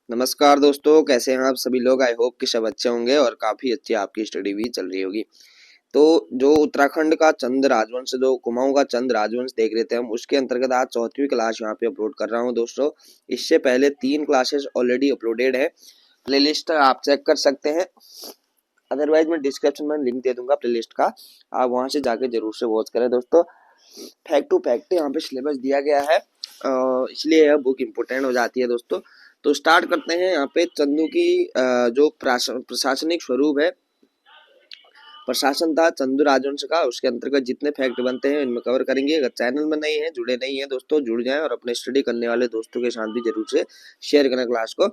नमस्कार दोस्तों, कैसे हैं आप सभी लोग। आई होप कि सब अच्छे होंगे और काफी अच्छी आपकी स्टडी भी चल रही होगी। तो जो उत्तराखंड का चंद राजवंश, जो कुमाऊं का चंद राजवंश देख रहे थे हम, उसके अंतर्गत आज चौथी क्लास यहाँ पे अपलोड कर रहा हूँ दोस्तों। इससे पहले 3 क्लासेस ऑलरेडी अपलोडेड है। प्लेलिस्ट आप चेक कर सकते हैं, अदरवाइज मैं डिस्क्रिप्शन में लिंक दे दूंगा प्लेलिस्ट का, आप वहां से जाके जरूर से वॉच करें दोस्तों। फैक्ट टू फैक्ट यहाँ पे सिलेबस दिया गया है, इसलिए यह बुक इम्पोर्टेंट हो जाती है दोस्तों। तो स्टार्ट करते हैं। यहाँ पे चंदू की जो प्रशासनिक स्वरूप है, प्रशासन था चंदू राजवंश का, उसके अंतर्गत जितने फैक्ट बनते हैं इनमें कवर करेंगे। अगर चैनल में नहीं है, जुड़े नहीं है दोस्तों, जुड़ जाएं और अपने स्टडी करने वाले दोस्तों के साथ भी जरूर से शेयर करें क्लास को।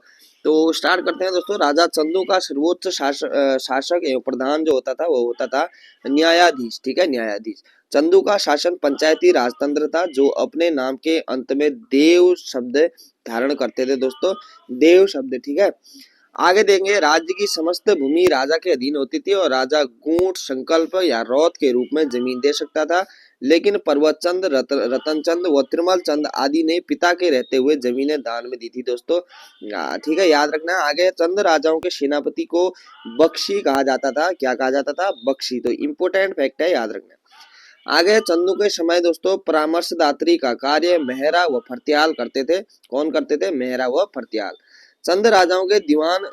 तो स्टार्ट करते हैं दोस्तों। राजा चंदू का सर्वोच्च शासक एवं प्रधान जो होता था वो होता था न्यायाधीश। ठीक है, न्यायाधीश। चंदू का शासन पंचायती राजतंत्र था, जो अपने नाम के अंत में देव शब्द धारण करते थे दोस्तों, देव शब्द। ठीक है, आगे देखेंगे। राज्य की समस्त भूमि राजा के अधीन होती थी और राजा गूंठ, संकल्प या रौत के रूप में जमीन दे सकता था, लेकिन पर्वत चंद, रतन चंद व त्रिमल चंद आदि ने पिता के रहते हुए जमीनें दान में दी थी दोस्तों। ठीक है, याद रखना। आगे चंद राजाओं के सेनापति को बख्शी कहा जाता था। क्या कहा जाता था? बख्शी। तो इंपोर्टेंट फैक्ट है, याद रखना। आगे चंदू के समय दोस्तों परामर्शदात्री का कार्य मेहरा व फरत्याल करते थे। कौन करते थे? मेहरा व फरत्याल। चंद राजाओं के दीवान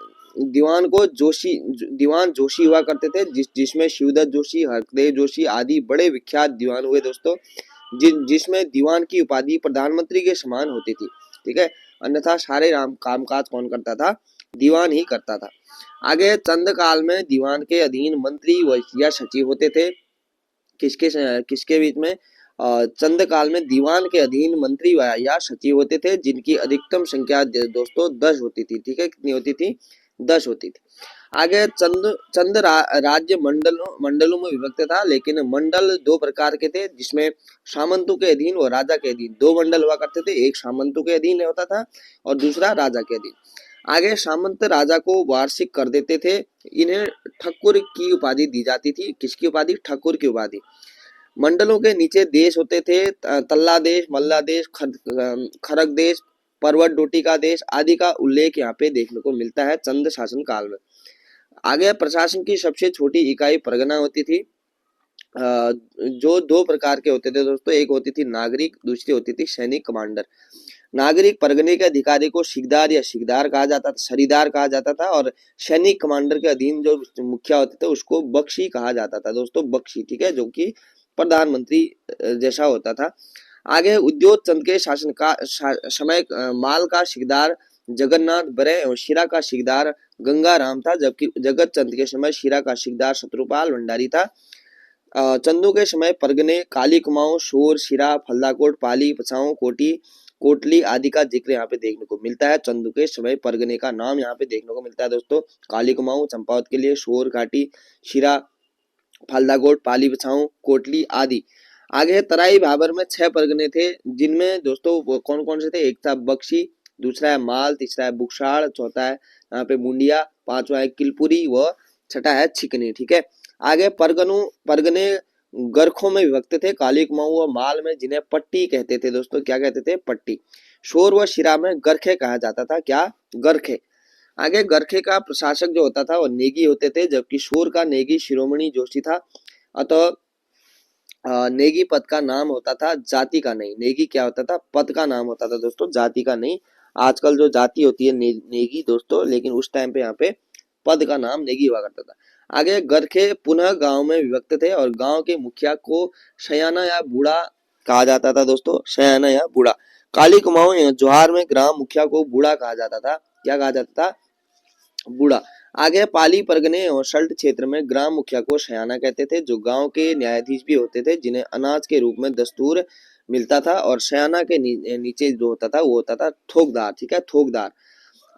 को दीवान जोशी हुआ करते थे, जिसमें शिवदत्त जोशी, हरदेव जोशी आदि बड़े विख्यात दीवान हुए दोस्तों, जिसमें दीवान की उपाधि प्रधानमंत्री के समान होती थी। ठीक है, अन्यथा सारे कामकाज कौन करता था? दीवान ही करता था। आगे चंद काल में दीवान के अधीन मंत्री व या सचिव होते थे। किसके किसके बीच में? चंद काल में दीवान के अधीन मंत्री या सचिव होते थे, जिनकी अधिकतम संख्या दोस्तों 10 होती थी। ठीक है, कितनी होती थी? 10 होती थी। आगे चंद राज्य मंडलों में विभक्त था, लेकिन मंडल 2 प्रकार के थे, जिसमें सामंतों के अधीन और राजा के अधीन 2 मंडल हुआ करते थे। एक सामंतों के अधीन होता था और दूसरा राजा के अधीन। आगे सामंत राजा को वार्षिक कर देते थे। इन्हें ठकुर की उपाधि दी जाती थी। किसकी उपाधि? ठकुर की उपाधि। मंडलों के नीचे देश होते थे, तल्ला देश, मल्ला देश, खरग देश, पर्वत डोटिका देश आदि का उल्लेख यहाँ पे देखने को मिलता है चंद शासन काल में। आगे प्रशासन की सबसे छोटी इकाई परगना होती थी, जो 2 प्रकार के होते थे दोस्तों। एक होती थी नागरिक, दूसरी होती थी सैनिक कमांडर। नागरिक परगने के अधिकारी को सिकदार या सिकदार कहा जाता था, सरीदार कहा जाता था, और सैनिक कमांडर के अधीन जो मुखिया होते थे उसको बख्शी कहा जाता था दोस्तों, बख्शी। ठीक है, जो कि प्रधानमंत्री जैसा होता था। आगे उद्योग चंद के शासन का समय माल का सिकदार जगन्नाथ बरे और शिरा का सिकदार गंगा राम था, जबकि जगत चंद के समय शिरा का सिकदार शत्रुपाल भंडारी था। चंदू के समय परगने काली कुमाऊं, शोर, शिरा, फल्लाकोट, पाली, पछाऊ, कोटली आदि का जिक्र यहाँ पे देखने को मिलता है। चंदू के समय परगने का नाम यहाँ पे देखने को मिलता है दोस्तों। काली कुमाऊं चंपावत के लिए, शोर घाटी, शिरा, फाल्दाकोट, पाली पछाऊ, कोटली आदि। आगे तराई भाबर में 6 परगने थे, जिनमें दोस्तों कौन कौन से थे? एक था बख्शी, दूसरा है माल, तीसरा है बुक्साड़, चौथा है यहाँ पे मुंडिया, पांचवा है किलपुरी व छठा है छिकनी। ठीक है, आगे परगने गरखों में विभक्त थे, काली कुमाऊं व माल में, जिन्हें पट्टी कहते थे दोस्तों। क्या कहते थे? पट्टी। शोर व शिरा में गरखे कहा जाता था। क्या? गरखे। आगे गरखे का प्रशासक जो होता था वो नेगी होते थे, जबकि शोर का नेगी शिरोमणि जोशी था। अतः नेगी पद का नाम होता था, जाति का नहीं। नेगी क्या होता था? पद का नाम होता था दोस्तों, जाति का नहीं। आजकल जो जाति होती है नेगी दोस्तों, लेकिन उस टाइम पे यहाँ पे पद का नाम नेगी हुआ करता था। आगे गरखे पुनः गांव में विभक्त थे और गांव के मुखिया को सयाना या बूढ़ा कहा जाता था दोस्तों, सयाना या बूढ़ा। काली कुमाऊं या जोहार में ग्राम मुखिया को बूढ़ा कहा जाता था। क्या कहा जाता था? बूढ़ा। आगे पाली परगने और सल्ट क्षेत्र में ग्राम मुखिया को सयाना कहते थे, जो गांव के न्यायाधीश भी होते थे, जिन्हें अनाज के रूप में दस्तूर मिलता था। और सयाना के नीचे जो होता था वो होता था थोकदार। ठीक है, थोकदार।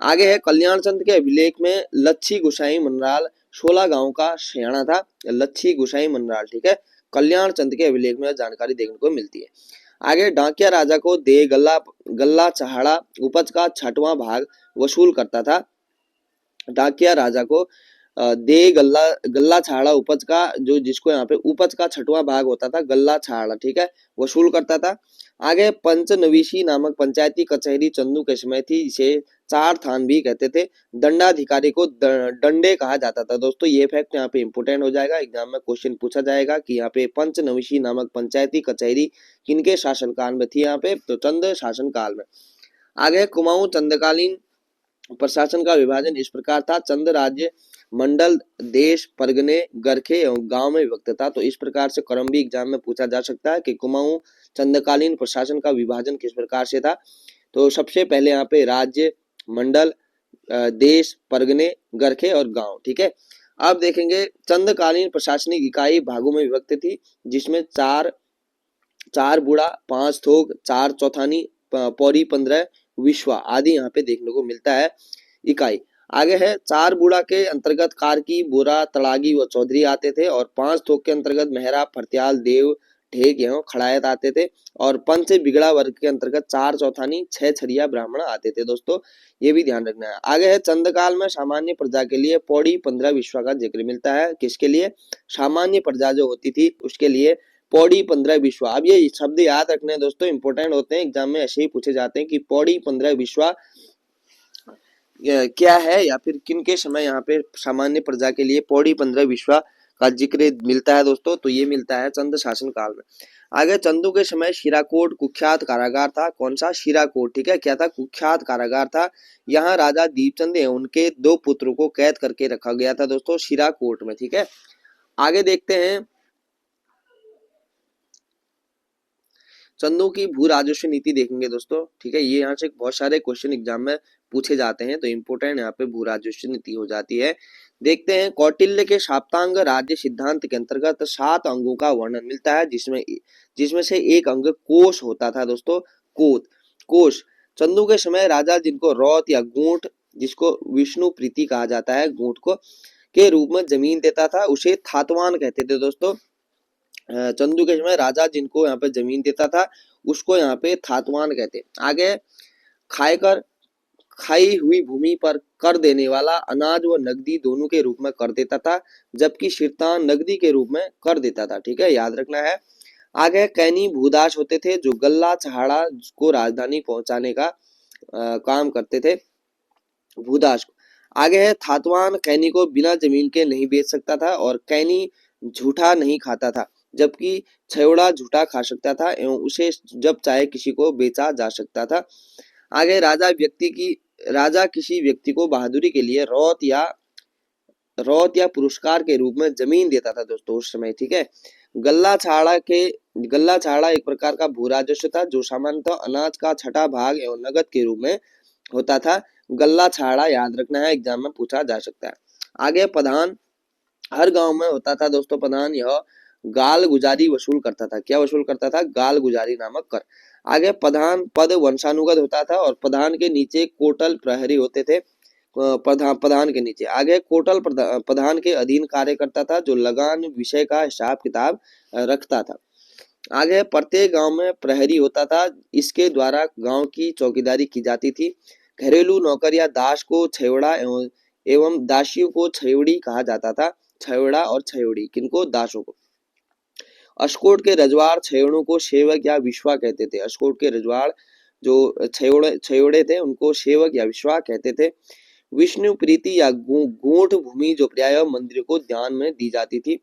आगे है कल्याण चंद के अभिलेख में लच्छी गुसाई मनराल 16 गांव का सयाना था। लच्छी गुसाई मनराल। ठीक है, कल्याण चंद के अभिलेख में जानकारी देखने को मिलती है। आगे डाकिया राजा को दे गल्ला चहाड़ा उपज का 6वां भाग वसूल करता था। डाकिया राजा को दे गल्ला छाड़ा उपज का, जो जिसको यहाँ पे उपज का 6वां भाग होता था, गल्ला छाड़ा। ठीक है, वसूल करता था। आगे पंचनवीशी नामक पंचायती कचहरी चंदू के समय थी, इसे चार थान भी कहते थे। दंडाधिकारी को दंडे कहा जाता था। दोस्तों ये फैक्ट यहाँ पे इंपोर्टेंट हो जाएगा, एग्जाम में क्वेश्चन पूछा जाएगा कि यहाँ पे पंचनविशी नामक पंचायती कचहरी किनके शासनकाल में थी, यहाँ पे तो चंद शासनकाल में। आगे कुमाऊं चंदकालीन प्रशासन का विभाजन इस प्रकार था। चंद राज्य मंडल देश परगने गरखे एवं गांव में विभक्त था। तो इस प्रकार से क्रम भी एग्जाम में पूछा जा सकता है कि कुमाऊं चंदकालीन प्रशासन का विभाजन किस प्रकार से था। तो सबसे पहले यहाँ पे राज्य मंडल देश परगने गरखे और गांव। ठीक है, अब देखेंगे चंदकालीन प्रशासनिक इकाई भागों में विभक्त थी, जिसमें चार बुढ़ा, पांच थोक, चार चौथानी, पौरी, 15 विश्वा आदि यहाँ पे देखने को मिलता है इकाई। आगे है चार बुढ़ा के अंतर्गत कारकी, बोरा, तड़ागी व चौधरी आते थे और पांच थोक के अंतर्गत मेहरा, फरत्याल, देव, ढेक एवं खड़ायत आते थे और पंच बिगड़ा वर्ग के अंतर्गत चार चौथानी, छह छरिया ब्राह्मण आते थे। दोस्तों ये भी ध्यान रखना है। आगे है चंदकाल में सामान्य प्रजा के लिए पौड़ी 15 विश्वा का जिक्र मिलता है। किसके लिए? सामान्य प्रजा जो होती थी उसके लिए पौड़ी 15 विश्वा। अब ये शब्द याद रखने दोस्तों इंपोर्टेंट होते हैं, एग्जाम में ऐसे ही पूछे जाते हैं कि पौड़ी 15 विश्वा क्या है या फिर किन के समय यहाँ पे सामान्य प्रजा के लिए पौड़ी 15 विश्वा का जिक्र मिलता है। दोस्तों तो ये मिलता है चंद शासन काल में। आगे चंदू के समय शिराकोट कुख्यात कारागार था। कौन सा? शिराकोट। ठीक है, क्या था? कुख्यात कारागार था। यहाँ राजा दीपचंद एवं उनके दो पुत्रों को कैद करके रखा गया था दोस्तों शिराकोट में। ठीक है, आगे देखते हैं चंदू की भू राजस्व नीति देखेंगे दोस्तों। ठीक है, ये यहाँ से बहुत सारे क्वेश्चन एग्जाम में पूछे जाते हैं, तो इंपोर्टेंट यहाँ पे भू राजस्व नीति हो जाती है। देखते हैं कौटिल्य के साप्तांग राज्य सिद्धांत के अंतर्गत 7 अंगों का वर्णन मिलता है, जिसमें से एक अंग कोश होता था दोस्तों। कोश चंदू के समय राजा जिनको रौत या गूंठ, जिसको विष्णु प्रीति कहा जाता है, गूंठ को के रूप में जमीन देता था, उसे थातवान कहते थे दोस्तों। चंदू के समय राजा जिनको यहाँ पे जमीन देता था उसको यहाँ पे थातवान कहते। आगे खाई हुई भूमि पर कर देने वाला अनाज व नकदी दोनों के रूप में कर देता था, जबकि शिरतान नकदी के रूप में कर देता था। ठीक है, याद रखना है। आगे कैनी भूदास होते थे जो गल्ला चहाड़ा को राजधानी पहुंचाने का काम करते थे, भूदास को। आगे है थातवान कैनी को बिना जमीन के नहीं बेच सकता था और कैनी झूठा नहीं खाता था, जबकि छेवड़ा झूठा खा सकता था एवं उसे जब चाहे किसी को बेचा जा सकता था। आगे राजा किसी व्यक्ति को बहादुरी के लिए रौत या पुरस्कार के रूप में जमीन देता था दोस्तों उस समय। ठीक है, गल्ला छाड़ा एक प्रकार का भू राजस्व था जो सामान्यतः अनाज का छठा भाग एवं नगद के रूप में होता था। गल्ला छाड़ा याद रखना है, एग्जाम में पूछा जा सकता है। आगे प्रधान हर गांव में होता था दोस्तों प्रधान, यह गाल गुजारी वसूल करता था। क्या वसूल करता था? गाल गुजारी नामक कर। आगे प्रधान पद वंशानुगत होता था और प्रधान के नीचे कोटल प्रहरी होते थे। प्रधान के नीचे आगे कोटल प्रधान के अधीन कार्य करता था जो लगान विषय का हिसाब किताब रखता था। आगे प्रत्येक गांव में प्रहरी होता था, इसके द्वारा गांव की चौकीदारी की जाती थी। घरेलू नौकर या दास को छेवड़ा एवं दासियों को छेवड़ी कहा जाता था। छेवड़ा और छेवड़ी किनको? दासों को। अस्कोट के रजवाड़ छेवड़ों को सेवक या विश्वा कहते थे। अस्कोट के रजवाड़ जो छेवड़े थे उनको सेवक या विश्वा कहते थे। विष्णु प्रीति या गूढ़ भूमि जो प्रायः मंदिर को दान में दी जाती थी।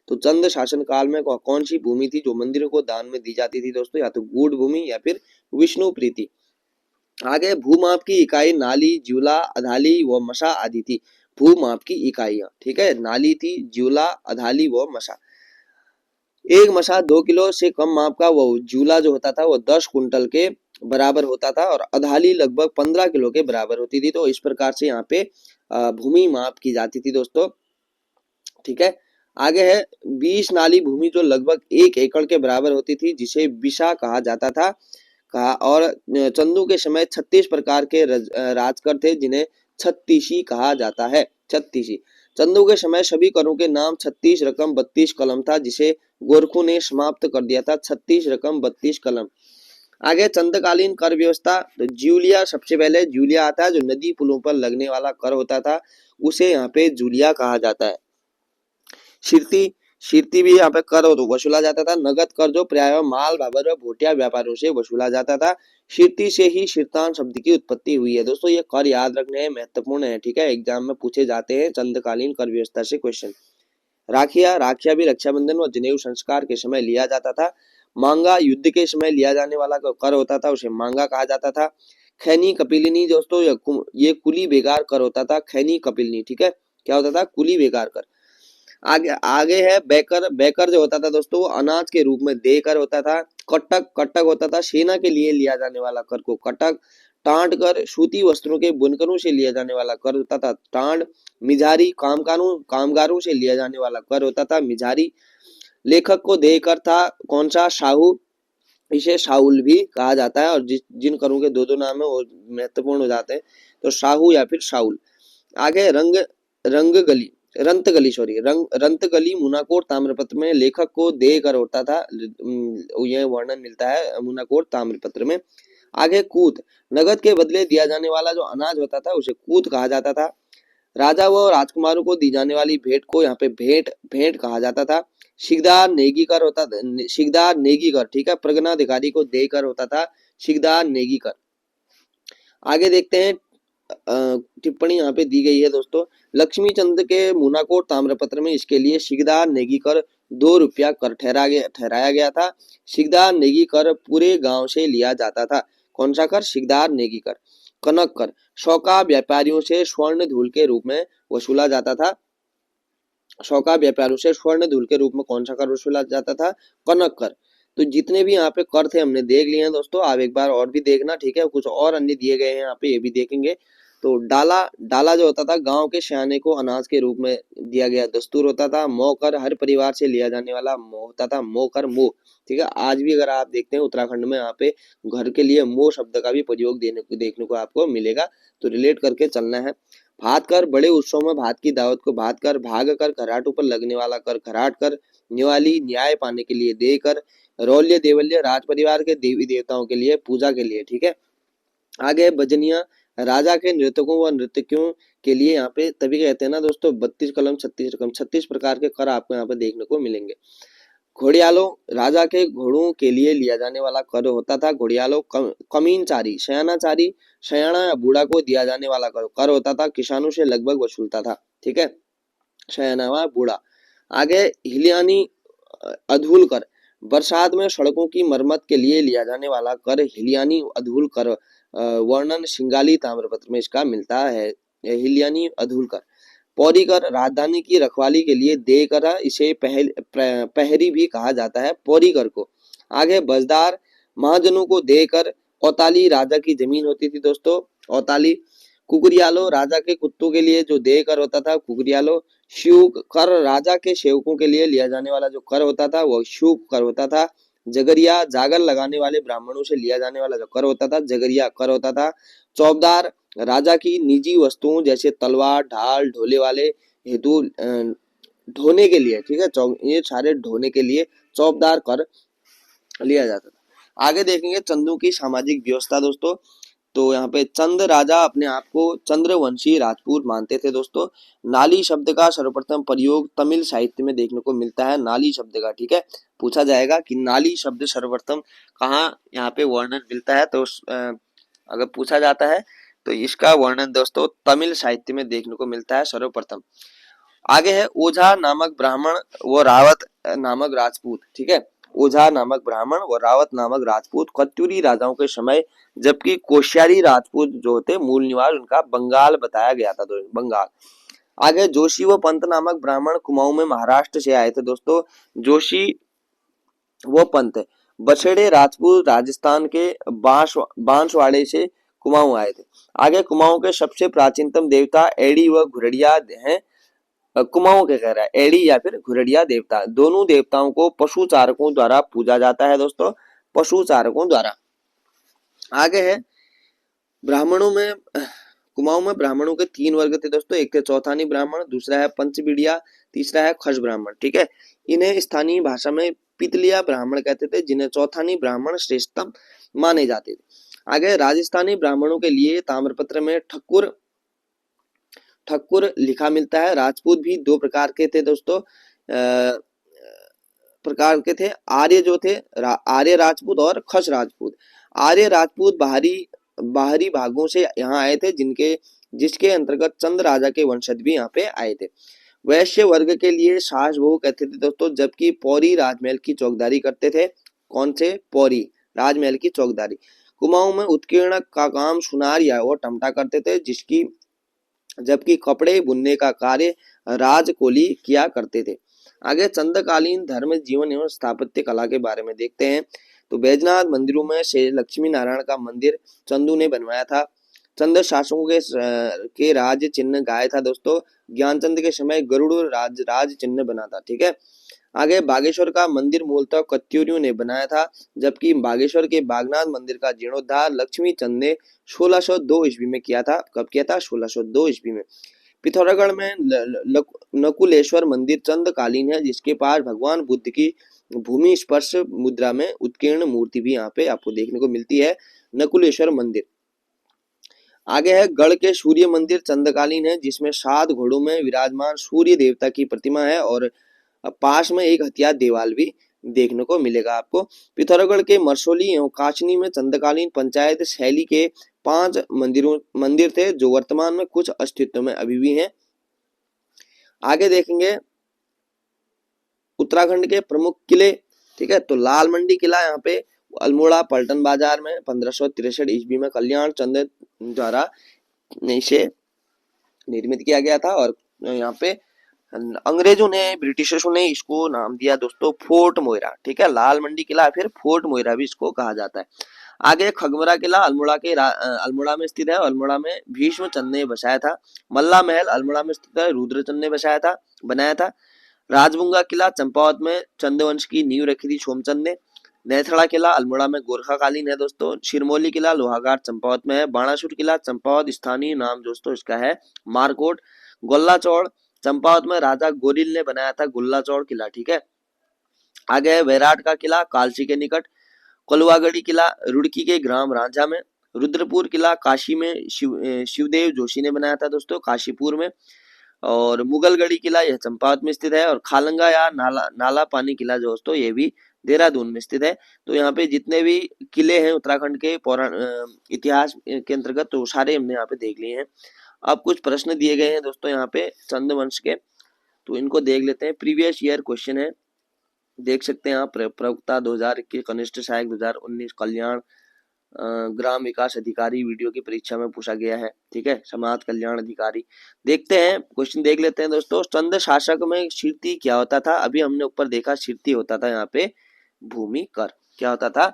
तो चंद शासन काल में कौन सी भूमि थी जो मंदिरों को दान में दी जाती थी दोस्तों? या तो गूढ़ भूमि या फिर विष्णु प्रीति। आगे भूमाप की इकाई नाली, ज्यूला, अधाली व मशा आदि थी। भूमाप की इकाइयां, ठीक है, नाली थी, ज्यूला, अधाली व मशा। एक मशा 2 किलो से कम माप का, वो जूला जो होता था वो 10 कुंटल के बराबर होता था और अधाली लगभग 15 किलो के बराबर होती थी। तो इस प्रकार से यहाँ पे भूमि माप की जाती थी दोस्तों। ठीक है, आगे है 20 नाली भूमि जो लगभग 1 एकड़ के बराबर होती थी, जिसे बिशा कहा जाता था। और चंदू के समय 36 प्रकार के राजकर थे जिन्हें छत्तीसी कहा जाता है। छत्तीसी चंदू के समय सभी करों के नाम 36 रकम 32 कलम था, जिसे गोरखों ने समाप्त कर दिया था। 36 रकम 32 कलम। आगे चंदकालीन कर व्यवस्था, जूलिया सबसे पहले जूलिया आता है जो नदी पुलों पर लगने वाला कर होता था, उसे यहाँ पे जूलिया कहा जाता है। शीर्ति भी यहाँ पे कर तो वसूला जाता था। नगद कर जो प्राय माल भाबर व भोटिया व्यापारियों से वसूला जाता था। शीर्ति से ही शीर्तान शब्द की उत्पत्ति हुई है। दोस्तों ये कर याद रखने महत्वपूर्ण है, ठीक है, एग्जाम में पूछे जाते हैं चंद्रकालीन कर व्यवस्था से क्वेश्चन। राखिया, राखिया भी रक्षाबंधन व जनेऊ संस्कार के समय लिया जाता था। मांगा युद्ध के समय लिया जाने वाला कर होता था, उसे मांगा कहा जाता था। खैनी कपिलिनी दोस्तों ये कुली बेगार कर होता था। खैनी कपिलिनी, ठीक है, क्या होता था, कुली बेगार कर। आगे आगे है बेकर। बेकर जो होता था दोस्तों वो अनाज के रूप में देकर होता था। कटक, कटक होता था सेना के लिए लिया जाने वाला कर को कटक। टांड कर सूती वस्त्रों के बुनकरों से लिया जाने वाला कर होता था टांड। मिजारी कामगारों से लिया जाने वाला कर होता था मिजारी। लेखक को देकर था कौन सा, साहू, इसे शाहुल भी कहा जाता है। और जिन करों के दो दो नाम है वो महत्वपूर्ण हो जाते हैं, तो साहू या फिर शाहुल। आगे रंग रंग गली रंतगली सॉरी रंतगली मुनाकोट ताम्रपत्र में लेखक को देकर होता था। यह वर्णन मिलता है मुनाकोट ताम्रपत्र में। आगे कूत, नगद के बदले दिया जाने वाला जो अनाज होता था उसे कूत कहा जाता था। राजा व राजकुमारों को दी जाने वाली भेंट को यहाँ पे भेंट भेंट कहा जाता था। सिकदार नेगीकर होता था, सिकदार नेगीकर, ठीक है, प्रगनाधिकारी को देकर होता था सिकदार नेगीकर। आगे देखते हैं टिप्पणी यहाँ पे दी गई है दोस्तों। लक्ष्मी चंद के मुनाकोट ताम्रपत्र में इसके लिए सिकदार नेगी कर 2 रुपया कर ठहराया गया था। सिकदार नेगी कर पूरे गांव से लिया जाता था। कौन सा कर, सिकदार नेगी कर। कनक कर शौका व्यापारियों से स्वर्ण धूल के रूप में वसूला जाता था। शौका व्यापारियों से स्वर्ण धूल के रूप में कौन सा कर वसूला जाता था, कनक कर। तो जितने भी यहाँ पे कर थे हमने देख लिए हैं दोस्तों, आप एक बार और भी देखना, ठीक है, कुछ और अन्य दिए गए हैं यहाँ पे, ये भी देखेंगे। तो डाला, डाला जो होता था गांव के सयाने को अनाज के रूप में दिया गया दस्तूर होता था। मोकर हर परिवार से लिया जाने वाला मोह होता था, मोकर मोह, ठीक है। आज भी अगर आप देखते हैं उत्तराखंड में यहाँ पे घर के लिए मोह शब्द का भी प्रयोग देखने को आपको मिलेगा, तो रिलेट करके चलना है। भात कर, बड़े उत्सव में भात की दावत को भात कर। भाग कर, घराटों पर लगने वाला कर घराट कर। निवाली, न्याय पाने के लिए दे कर। रौल्य देवल्य, राज परिवार के देवी देवताओं के लिए पूजा के लिए, ठीक है। आगे भजनिया, राजा के नृतकों व नृतकियों के लिए, यहाँ पे तभी कहते हैं ना दोस्तों 32 कलम 36 रकम, 36 प्रकार के कर आपको यहाँ पे देखने को मिलेंगे। घोड़ियालों, राजा के घोड़ों के लिए लिया जाने वाला कर होता था घोड़ियालों। कमीनचारी, शयानाचारी, शयाना या बूढ़ा को दिया जाने वाला कर होता था, किसानों से लगभग वसूलता था, ठीक है, शयाना व बूढ़ा। आगे हिलियानी अधूल कर, बरसात में सड़कों की मरम्मत के लिए लिया जाने वाला कर हिलियानी अधूल कर। वर्णन सिंगाली ताम्रपत्र में इसका मिलता है, हिलियानी अधूल कर। पौरी कर, राजधानी की रखवाली के लिए दे कर, इसे पहरी भी कहा जाता है पौरी कर को। आगे बजदार, महाजनों को देकर। औताली, राजा की जमीन होती थी दोस्तों, औताली। कुकरियालो, राजा के कुत्तों के लिए जो दे कर होता था कुकरियालो। श्यूक कर, राजा के सेवकों के लिए लिया जाने वाला जो कर होता था वो श्यूक कर होता था। जगरिया, जागर लगाने वाले ब्राह्मणों से लिया जाने वाला जो कर होता था जगरिया कर होता था। चौबदार, राजा की निजी वस्तुओं जैसे तलवार, ढाल, ढोले वाले हेतु ढोने के लिए, ठीक है, ये सारे ढोने के लिए चौबदार कर लिया जाता था। आगे देखेंगे चंदों की सामाजिक व्यवस्था दोस्तों। तो यहाँ पे चंद राजा अपने आप को चंद्रवंशी राजपूत मानते थे दोस्तों। नाली शब्द का सर्वप्रथम प्रयोग तमिल साहित्य में देखने को मिलता है, नाली शब्द का, ठीक है। पूछा जाएगा कि नाली शब्द सर्वप्रथम कहाँ यहाँ पे वर्णन मिलता है, तो अगर पूछा जाता है तो इसका वर्णन दोस्तों तमिल साहित्य में देखने को मिलता है सर्वप्रथम। आगे है ओझा नामक ब्राह्मण व रावत नामक राजपूत, ठीक है, ओझा नामक ब्राह्मण व रावत नामक राजपूत कत्यूरी राजाओं के समय, जबकि कोश्यारी राजपूत जो होते मूल निवास उनका बंगाल बताया गया था, बंगाल। आगे जोशी व पंत नामक ब्राह्मण कुमाऊं में महाराष्ट्र से आए थे दोस्तों। जोशी व पंत बछड़े राजपूत राजस्थान के बांसवाड़े से कुमाऊं आए थे। आगे कुमाऊं के सबसे प्राचीनतम देवता एडी व घुरड़िया हैं। कुमाऊं के कह रहा है एडी या फिर घुरड़िया देवता, दोनों देवताओं को पशु चारकों द्वारा पूजा जाता है दोस्तों, पशु चारकों द्वारा। आगे है ब्राह्मणों में, कुमाऊं में ब्राह्मणों के 3 वर्ग थे दोस्तों। एक थे चौथानी ब्राह्मण, दूसरा है पंचबीड़िया, तीसरा है खस ब्राह्मण, ठीक है। इन्हें स्थानीय भाषा में पितलिया ब्राह्मण कहते थे, जिन्हें चौथानी ब्राह्मण श्रेष्ठतम माने जाते थे। आगे राजस्थानी ब्राह्मणों के लिए ताम्रपत्र में ठक्कुर ठक्कुर लिखा मिलता है। राजपूत भी 2 प्रकार के थे दोस्तों, प्रकार के थे। आर्य जो थे आर्य राजपूत और खस राजपूत। आर्य राजपूत बाहरी बाहरी भागों से यहाँ आए थे, जिसके अंतर्गत चंद राजा के वंशज भी यहाँ पे आए थे। वैश्य वर्ग के लिए सास बहू कहते थे दोस्तों, जबकि पौरी राजमहल की चौकीदारी करते थे। कौन से? पौरी राजमहल की चौकीदारी। कुमाऊं में उत्कीर्ण का काम सुनार या और टमटा करते थे, जबकि कपड़े बुनने का कार्य राजकोली किया करते थे। आगे चंदकालीन धर्म जीवन एवं स्थापत्य कला के बारे में देखते हैं। तो बैजनाथ मंदिरों में से लक्ष्मी नारायण का मंदिर चंदू ने बनवाया था। चंद शासकों के राज चिन्ह गाय था दोस्तों। ज्ञानचंद के समय गरुड़ राज चिन्ह बना था। ठीक है। आगे बागेश्वर का मंदिर मूलतः कत्यूरियों ने बनाया था, जबकि बागेश्वर के बागनाथ मंदिर का जीर्णोद्धार लक्ष्मी चंद ने 1602 ईस्वी में किया था। कब किया था? 1602 ईस्वी में। पिथौरागढ़ में नकुलेश्वर मंदिर चंदकालीन है, जिसके पास भगवान बुद्ध की भूमि स्पर्श मुद्रा में उत्कीर्ण मूर्ति भी यहाँ पे आपको देखने को मिलती है, नकुलेश्वर मंदिर। आगे है गढ़ के सूर्य मंदिर चंदकालीन है, जिसमें 7 घोड़ों में विराजमान सूर्य देवता की प्रतिमा है और पास में एक हथियार देवाल भी देखने को मिलेगा आपको। पिथौरागढ़ के मरसोली एवं काचनी में चंदकालीन पंचायत शैली के 5 मंदिर थे, जो वर्तमान में कुछ अस्तित्व में अभी भी हैं। आगे देखेंगे उत्तराखंड के प्रमुख किले। ठीक है। तो लाल मंडी किला यहाँ पे अल्मोड़ा पलटन बाजार में 1563 ईस्वी में कल्याण चंद द्वारा इसे निर्मित किया गया था, और यहाँ पे अंग्रेजों ने, ब्रिटिशर्सों ने इसको नाम दिया दोस्तों फोर्ट मोइरा। ठीक है। लाल मंडी किला फिर फोर्ट मोइरा भी इसको कहा जाता है। आगे खगमरा किला अल्मोड़ा में स्थित है। अल्मोड़ा में भीष्म चंद ने बसाया था। मल्ला महल अल्मोड़ा में स्थित है, रुद्रचंद ने बनाया था। राजबुंगा किला चंपावत में चंदवंश की नींव रखी थी सोमचंद ने। नेथड़ा किला अल्मोड़ा में गोरखा कालीन है दोस्तों। शिरमौली किला लोहाघाट चंपावत में है। बाणासुर किला चंपावत, स्थानीय नाम दोस्तों इसका है मारकोट। गोल्ला चौड़ चंपावत में राजा गोरिल ने बनाया था गोल्ला चौड़ किला। ठीक है। आगे है वैराट का किला कालसी के निकट। कोलवागढ़ी किला रुड़की के ग्राम रांझा में। रुद्रपुर किला काशी में शिवदेव जोशी ने बनाया था दोस्तों, काशीपुर में। और मुगलगढ़ी किला यह चंपावत में स्थित है। और खालंगा या नाला पानी किला दोस्तों ये भी देहरादून में स्थित है। तो यहाँ पे जितने भी किले हैं उत्तराखंड के पौराण इतिहास के अंतर्गत, तो सारे हमने यहाँ पे देख लिए हैं। अब कुछ प्रश्न दिए गए हैं दोस्तों यहाँ पे चंदवंश के, तो इनको देख लेते हैं। प्रीवियस ईयर क्वेश्चन है, देख सकते हैं आप। प्रवक्ता 2021, कनिष्ठ सहायक 2019, कल्याण ग्राम विकास अधिकारी वीडियो की परीक्षा में पूछा गया है। ठीक है। समाज कल्याण अधिकारी। देखते हैं क्वेश्चन, देख लेते हैं दोस्तों। चंद शासक में शीर्ति क्या होता था? अभी हमने ऊपर देखा शीर्ति होता था यहाँ पे भूमि कर। क्या होता था?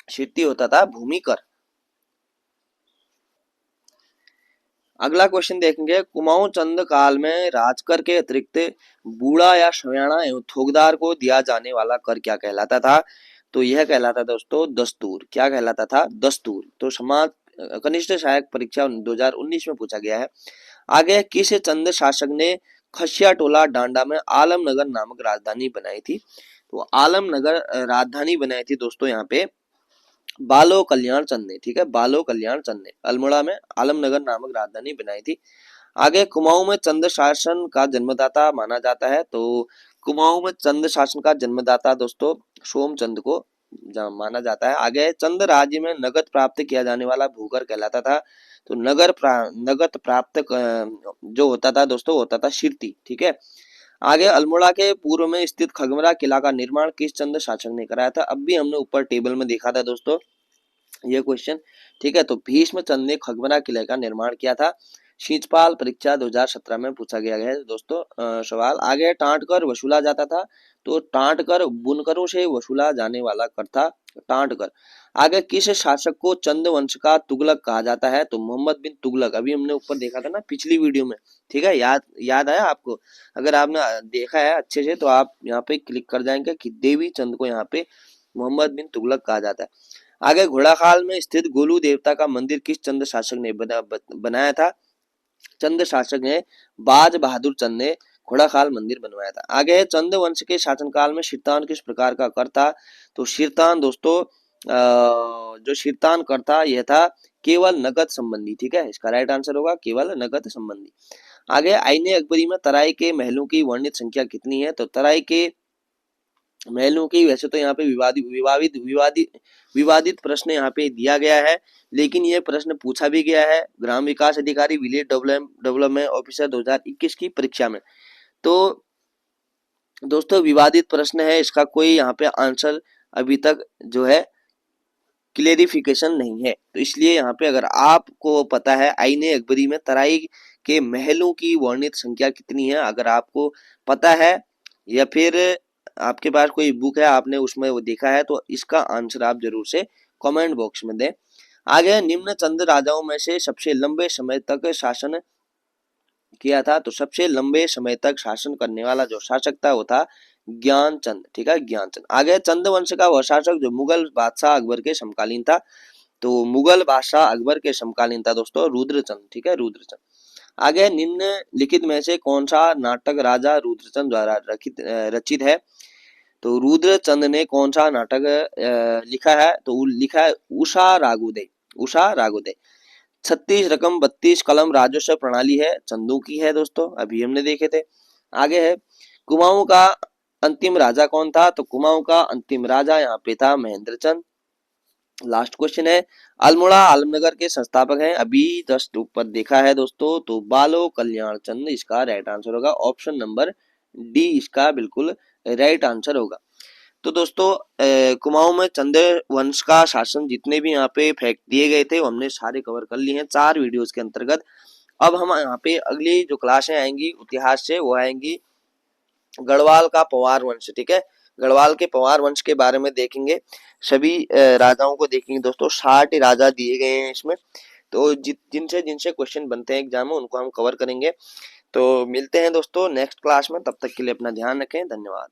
शीर्ति होता था भूमि कर। अगला क्वेश्चन देखेंगे, कुमाऊं चंद काल में राजकर के अतिरिक्त बूढ़ा या सयाना एवं थोकदार को दिया जाने वाला कर क्या कहलाता था? तो यह कहलाता दोस्तों दस्तूर। क्या कहलाता था? दस्तूर। तो समाज कनिष्ठ सहायक परीक्षा 2019 में पूछा गया है। आगे किस चंद शासक ने खसिया टोला डांडा में आलमनगर नामक राजधानी बनाई थी? तो आलमनगर राजधानी बनाई थी दोस्तों यहाँ पे बालो कल्याण चंद ने। ठीक है। बालो कल्याण चंद ने अल्मोड़ा में आलमनगर नामक राजधानी बनाई थी। आगे कुमाऊं में चंद शासन का जन्मदाता माना जाता है। तो कुमाऊं में चंद शासन का जन्मदाता दोस्तों सोमचंद को माना जाता है। आगे चंद राज्य में नगद प्राप्त किया जाने वाला भूकर कहलाता था। तो नगद प्राप्त जो होता था दोस्तों होता था शीर्ति। ठीक है। आगे अल्मोड़ा के पूर्व में स्थित खगमरा किला का निर्माण किस चंद शासक ने कराया था? अब भी हमने ऊपर टेबल में देखा था दोस्तों ये क्वेश्चन। ठीक है। तो भीष्म चंद ने खगमरा किले का निर्माण किया था। शीतपाल परीक्षा 2017 में पूछा गया है दोस्तों सवाल। आगे टांट कर वसूला जाता था। तो टांट कर बुनकरों से वसूला जाने वाला कर था टांट कर। आगे किस शासक को चंद वंश का तुगलक कहा जाता है? तो मोहम्मद बिन तुगलक। अभी हमने ऊपर देखा था ना पिछली वीडियो में। ठीक है। याद आया आपको? अगर आपने देखा है अच्छे से तो आप यहाँ पे क्लिक कर जाएंगे कि देवी चंद को यहाँ पे मोहम्मद बिन तुगलक कहा जाता है। आगे घोड़ाखाल में स्थित गोलू देवता का मंदिर किस चंद शासक ने बनाया था? चंद शासक ने बाज बहादुर चंद ने घोड़ाखाल मंदिर बनवाया था। आगे है चंद वंश के शासनकाल में शिरतान किस प्रकार का कर था? तो शिरतान दोस्तों जो शिरतान कर था यह था केवल नगद संबंधी। ठीक है। इसका राइट आंसर होगा केवल नगद संबंधी। आगे आईने अकबरी में तराई के महलों की वर्णित संख्या कितनी है? तो तराई के महलों की, वैसे तो यहाँ पे विवादित प्रश्न यहाँ पे दिया गया है, लेकिन ये प्रश्न पूछा भी गया है ग्राम विकास अधिकारी विलेज डेवलपमेंट ऑफिसर 2021 की परीक्षा में। तो दोस्तों विवादित प्रश्न है, इसका कोई यहाँ पे आंसर अभी तक जो है क्लेरिफिकेशन नहीं है। तो इसलिए यहाँ पे अगर आपको पता है आईने अकबरी में तराई के महलों की वर्णित संख्या कितनी है, अगर आपको पता है या फिर आपके पास कोई बुक है आपने उसमें वो देखा है, तो इसका आंसर आप जरूर से कमेंट बॉक्स में दें। आगे निम्न चंद राजाओं में से सबसे लंबे समय तक शासन किया था। तो सबसे लंबे समय तक शासन करने वाला जो शासक था वो था ज्ञानचंद, ठीक है, ज्ञानचंद। आगे चंद वंश का वह शासक जो मुगल बादशाह अकबर के समकालीन था। तो मुगल बादशाह अकबर के समकालीन था दोस्तों रुद्रचंद, ठीक है, रुद्रचंद। आगे निम्नलिखित में से कौन सा नाटक राजा रुद्रचंद द्वारा रचित है। तो रुद्रचंद ने कौन सा नाटक लिखा है, तो लिखा है उषा रागुदे, उषा रागुदे। 36 रकम 32 कलम राजस्व प्रणाली है, चंदू की है दोस्तों, अभी हमने देखे थे। आगे है कुमाऊं का अंतिम राजा कौन था। तो कुमाऊं का अंतिम राजा यहाँ पे था महेंद्र चंद। लास्ट क्वेश्चन है अल्मोड़ा आलमनगर के संस्थापक हैं, अभी जस्ट ऊपर देखा है दोस्तों, तो बालो कल्याण चंद इसका राइट आंसर होगा। ऑप्शन नंबर डी इसका बिल्कुल राइट आंसर होगा। तो दोस्तों कुमाऊं में चंद वंश का शासन जितने भी यहाँ पे फैक्ट दिए गए थे वो हमने सारे कवर कर लिए हैं 4 वीडियोस के अंतर्गत। अब हम यहाँ पे अगली जो क्लासें आएंगी इतिहास से वो आएंगी गढ़वाल का पवार वंश, ठीक है, गढ़वाल के पवार वंश के बारे में देखेंगे, सभी राजाओं को देखेंगे दोस्तों। 60 राजा दिए गए हैं इसमें, तो जिनसे जिनसे क्वेश्चन बनते हैं एग्जाम में उनको हम कवर करेंगे। तो मिलते हैं दोस्तों नेक्स्ट क्लास में, तब तक के लिए अपना ध्यान रखें, धन्यवाद।